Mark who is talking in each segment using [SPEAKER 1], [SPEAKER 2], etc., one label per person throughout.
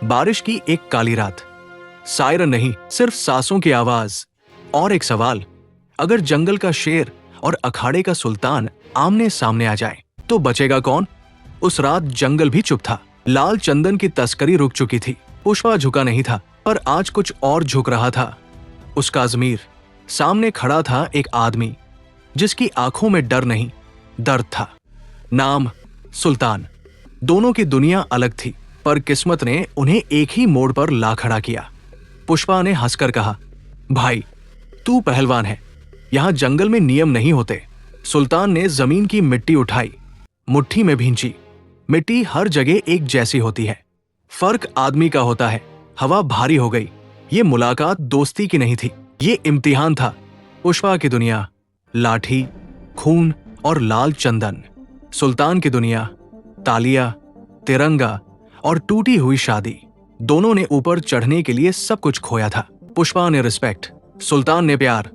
[SPEAKER 1] बारिश की एक काली रात, सायरन नहीं, सिर्फ सांसों की आवाज और एक सवाल। अगर जंगल का शेर और अखाड़े का सुल्तान आमने सामने आ जाए तो बचेगा कौन? उस रात जंगल भी चुप था। लाल चंदन की तस्करी रुक चुकी थी। पुष्पा झुका नहीं था, पर आज कुछ और झुक रहा था। उसका अजमीर। सामने खड़ा था एक आदमी जिसकी आंखों में डर नहीं, दर्द था। नाम सुल्तान। दोनों की दुनिया अलग थी, पर किस्मत ने उन्हें एक ही मोड़ पर ला खड़ा किया। पुष्पा ने हंसकर कहा, भाई तू पहलवान है, यहां जंगल में नियम नहीं होते। सुल्तान ने जमीन की मिट्टी उठाई, मुट्ठी में भींची। मिट्टी हर जगह एक जैसी होती है, फर्क आदमी का होता है। हवा भारी हो गई। ये मुलाकात दोस्ती की नहीं थी, ये इम्तिहान था। पुष्पा की दुनिया लाठी, खून और लाल चंदन। सुल्तान की दुनिया तालिया, तिरंगा और टूटी हुई शादी। दोनों ने ऊपर चढ़ने के लिए सब कुछ खोया था। पुष्पा ने रिस्पेक्ट, सुल्तान ने प्यार।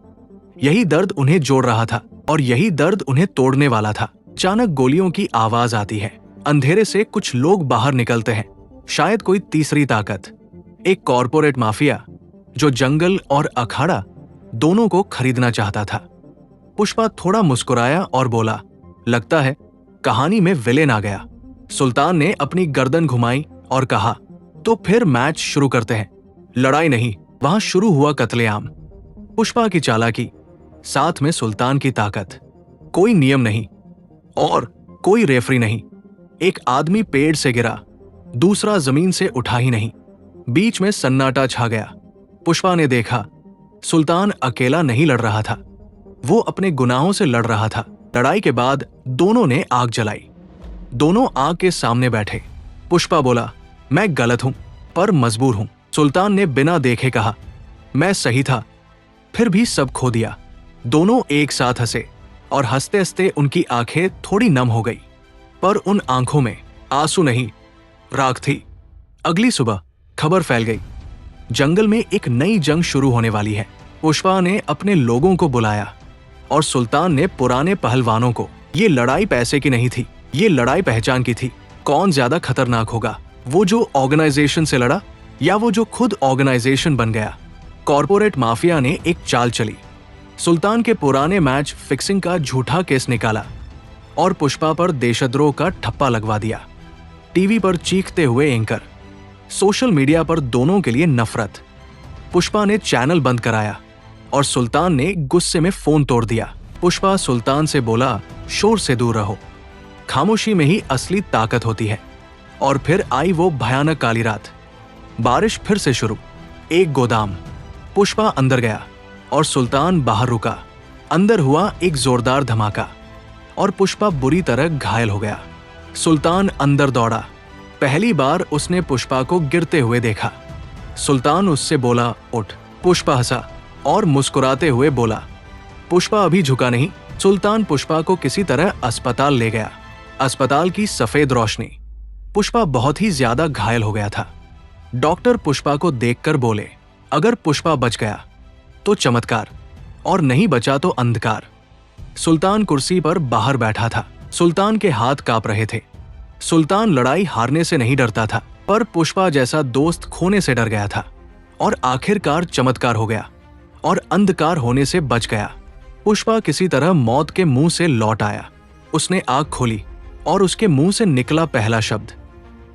[SPEAKER 1] यही दर्द उन्हें जोड़ रहा था और यही दर्द उन्हें तोड़ने वाला था। अचानक गोलियों की आवाज आती है। अंधेरे से कुछ लोग बाहर निकलते हैं, शायद कोई तीसरी ताकत, एक कॉरपोरेट माफिया जो जंगल और अखाड़ा दोनों को खरीदना चाहता था। पुष्पा थोड़ा मुस्कुराया और बोला, लगता है कहानी में विलेन आ गया। सुल्तान ने अपनी गर्दन घुमाई और कहा, तो फिर मैच शुरू करते हैं। लड़ाई नहीं, वहां शुरू हुआ कत्लेआम। पुष्पा की चालाकी, साथ में सुल्तान की ताकत। कोई नियम नहीं और कोई रेफरी नहीं। एक आदमी पेड़ से गिरा, दूसरा जमीन से उठा ही नहीं। बीच में सन्नाटा छा गया। पुष्पा ने देखा, सुल्तान अकेला नहीं लड़ रहा था, वो अपने गुनाहों से लड़ रहा था। लड़ाई के बाद दोनों ने आग जलाई। दोनों आग के सामने बैठे। पुष्पा बोला, मैं गलत हूं पर मजबूर हूं। सुल्तान ने बिना देखे कहा, मैं सही था, फिर भी सब खो दिया। दोनों एक साथ हंसे और हंसते हंसते उनकी आंखें थोड़ी नम हो गई, पर उन आंखों में आंसू नहीं, राख थी। अगली सुबह खबर फैल गई, जंगल में एक नई जंग शुरू होने वाली है। पुष्पा ने अपने लोगों को बुलाया और सुल्तान ने पुराने पहलवानों को। ये लड़ाई पैसे की नहीं थी, ये लड़ाई पहचान की थी। कौन ज्यादा खतरनाक होगा, वो जो ऑर्गेनाइजेशन से लड़ा या वो जो खुद ऑर्गेनाइजेशन बन गया? कॉरपोरेट माफिया ने एक चाल चली। सुल्तान के पुराने मैच फिक्सिंग का झूठा केस निकाला और पुष्पा पर देशद्रोह का ठप्पा लगवा दिया। टीवी पर चीखते हुए एंकर, सोशल मीडिया पर दोनों के लिए नफरत। पुष्पा ने चैनल बंद कराया और सुल्तान ने गुस्से में फोन तोड़ दिया। पुष्पा सुल्तान से बोला, शोर से दूर रहो, खामोशी में ही असली ताकत होती है। और फिर आई वो भयानक काली रात। बारिश फिर से शुरू। एक गोदाम। पुष्पा अंदर गया और सुल्तान बाहर रुका। अंदर हुआ एक जोरदार धमाका और पुष्पा बुरी तरह घायल हो गया। सुल्तान अंदर दौड़ा। पहली बार उसने पुष्पा को गिरते हुए देखा। सुल्तान उससे बोला, उठ। पुष्पा हंसा और मुस्कुराते हुए बोला। पुष्पा अभी झुका नहीं। सुल्तान पुष्पा को किसी तरह अस्पताल ले गया। अस्पताल की सफेद रोशनी। पुष्पा बहुत ही ज्यादा घायल हो गया था। डॉक्टर पुष्पा को देखकर बोले, अगर पुष्पा बच गया तो चमत्कार, और नहीं बचा तो अंधकार। सुल्तान कुर्सी पर बाहर बैठा था। सुल्तान के हाथ कांप रहे थे। सुल्तान लड़ाई हारने से नहीं डरता था, पर पुष्पा जैसा दोस्त खोने से डर गया था। और आखिरकार चमत्कार हो गया और अंधकार होने से बच गया। पुष्पा किसी तरह मौत के मुंह से लौट आया। उसने आंख खोली और उसके मुंह से निकला पहला शब्द,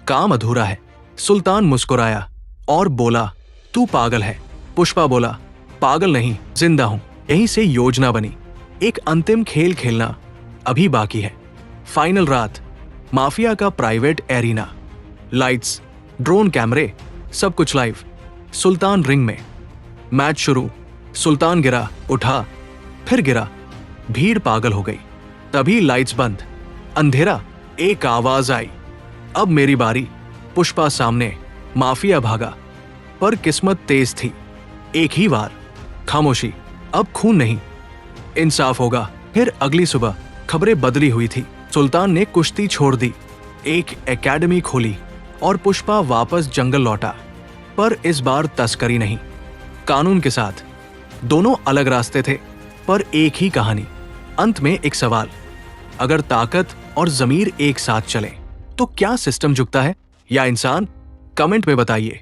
[SPEAKER 1] काम अधूरा है। सुल्तान मुस्कुराया और बोला, तू पागल है। पुष्पा बोला, पागल नहीं, जिंदा हूं। यहीं से योजना बनी, एक अंतिम खेल खेलना अभी बाकी है। फाइनल रात। माफिया का प्राइवेट एरिना। लाइट्स, ड्रोन कैमरे, सब कुछ लाइव। सुल्तान रिंग में। मैच शुरू। सुल्तान गिरा, उठा, फिर गिरा। भीड़ पागल हो गई। तभी लाइट्स बंद। अंधेरा। एक आवाज आई, अब मेरी बारी। पुष्पा सामने। माफिया भागा, पर किस्मत तेज थी। एक ही वार। खामोशी। अब खून नहीं, इंसाफ होगा। फिर अगली सुबह खबरें बदली हुई थी। सुल्तान ने कुश्ती छोड़ दी, एक एकेडमी खोली और पुष्पा वापस जंगल लौटा। पर इस बार तस्करी नहीं, कानून के साथ। दोनों अलग रास्ते थे, पर एक ही कहानी। अंत में एक सवाल, अगर ताकत और जमीर एक साथ चले तो क्या सिस्टम झुकता है या इंसान? कमेंट में बताइए।